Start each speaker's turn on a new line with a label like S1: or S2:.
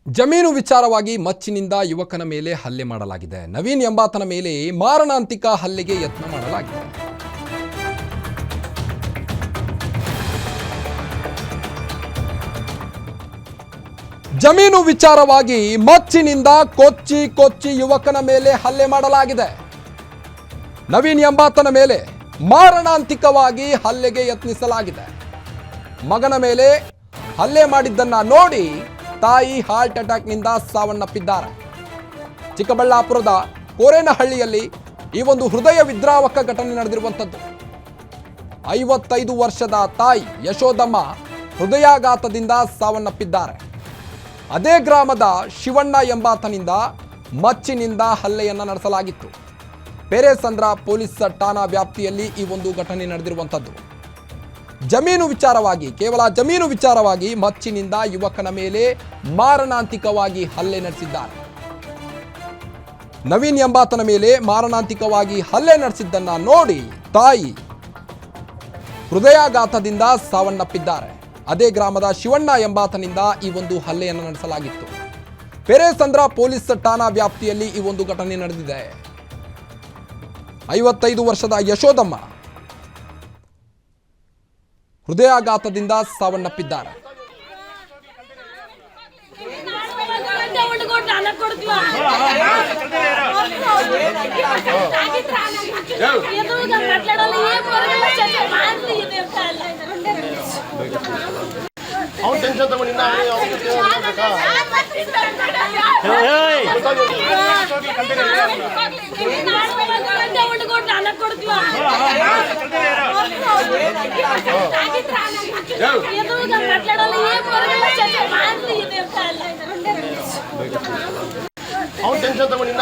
S1: ಜಮೀನು ವಿಚಾರವಾಗಿ ಮಚ್ಚಿನಿಂದ ಯುವಕನ ಮೇಲೆ ಹಲ್ಲೆ ಮಾಡಲಾಗಿದೆ. ನವೀನ್ ಎಂಬಾತನ ಮೇಲೆ ಮಾರಣಾಂತಿಕ ಹಲ್ಲೆಗೆ ಯತ್ನ ಮಾಡಲಾಗಿದೆ. ಜಮೀನು ವಿಚಾರವಾಗಿ ಮಚ್ಚಿನಿಂದ ಕೊಚ್ಚಿ ಯುವಕನ ಮೇಲೆ ಹಲ್ಲೆ ಮಾಡಲಾಗಿದೆ. ನವೀನ್ ಎಂಬಾತನ ಮೇಲೆ ಮಾರಣಾಂತಿಕವಾಗಿ ಹಲ್ಲೆಗೆ ಯತ್ನಿಸಲಾಗಿದೆ. ಮಗನ ಮೇಲೆ ಹಲ್ಲೆ ಮಾಡಿದ್ದನ್ನ ನೋಡಿ ತಾಯಿ ಹಾರ್ಟ್ ಅಟ್ಯಾಕ್ನಿಂದ ಸಾವನ್ನಪ್ಪಿದ್ದಾರೆ. ಚಿಕ್ಕಬಳ್ಳಾಪುರದ ಕೋರೇನಹಳ್ಳಿಯಲ್ಲಿ ಈ ಒಂದು ಹೃದಯ ವಿದ್ರಾವಕ ಘಟನೆ ನಡೆದಿರುವಂಥದ್ದು. 55 ವರ್ಷದ ತಾಯಿ ಯಶೋದಮ್ಮ ಹೃದಯಾಘಾತದಿಂದ ಸಾವನ್ನಪ್ಪಿದ್ದಾರೆ. ಅದೇ ಗ್ರಾಮದ ಶಿವಣ್ಣ ಎಂಬಾತನಿಂದ ಮಚ್ಚಿನಿಂದ ಹಲ್ಲೆಯನ್ನು ನಡೆಸಲಾಗಿತ್ತು. ಪೇರೆಸಂದ್ರ ಪೊಲೀಸ್ ಠಾಣಾ ವ್ಯಾಪ್ತಿಯಲ್ಲಿ ಈ ಒಂದು ಘಟನೆ ನಡೆದಿರುವಂಥದ್ದು. ಜಮೀನು ವಿಚಾರವಾಗಿ, ಕೇವಲ ಜಮೀನು ವಿಚಾರವಾಗಿ ಮಚ್ಚಿನಿಂದ ಯುವಕನ ಮೇಲೆ ಮಾರಣಾಂತಿಕವಾಗಿ ಹಲ್ಲೆ ನಡೆಸಿದ್ದಾರೆ. ನವೀನ್ ಎಂಬಾತನ ಮೇಲೆ ಮಾರಣಾಂತಿಕವಾಗಿ ಹಲ್ಲೆ ನಡೆಸಿದ್ದನ್ನ ನೋಡಿ ತಾಯಿ ಹೃದಯಾಘಾತದಿಂದ ಸಾವನ್ನಪ್ಪಿದ್ದಾರೆ. ಅದೇ ಗ್ರಾಮದ ಶಿವಣ್ಣ ಎಂಬಾತನಿಂದ ಈ ಒಂದು ಹಲ್ಲೆಯನ್ನು ನಡೆಸಲಾಗಿತ್ತು. ಪೇರೆಸಂದ್ರ ಪೊಲೀಸ್ ಠಾಣಾ ವ್ಯಾಪ್ತಿಯಲ್ಲಿ ಈ ಒಂದು ಘಟನೆ ನಡೆದಿದೆ. 55 ವರ್ಷದ ಯಶೋದಮ್ಮ ಹೃದಯಾಘಾತದಿಂದ ಸಾವನ್ನಪ್ಪಿದ್ದಾರೆ.
S2: ಟೆನ್ಷನ್ ತಗೊಂಡು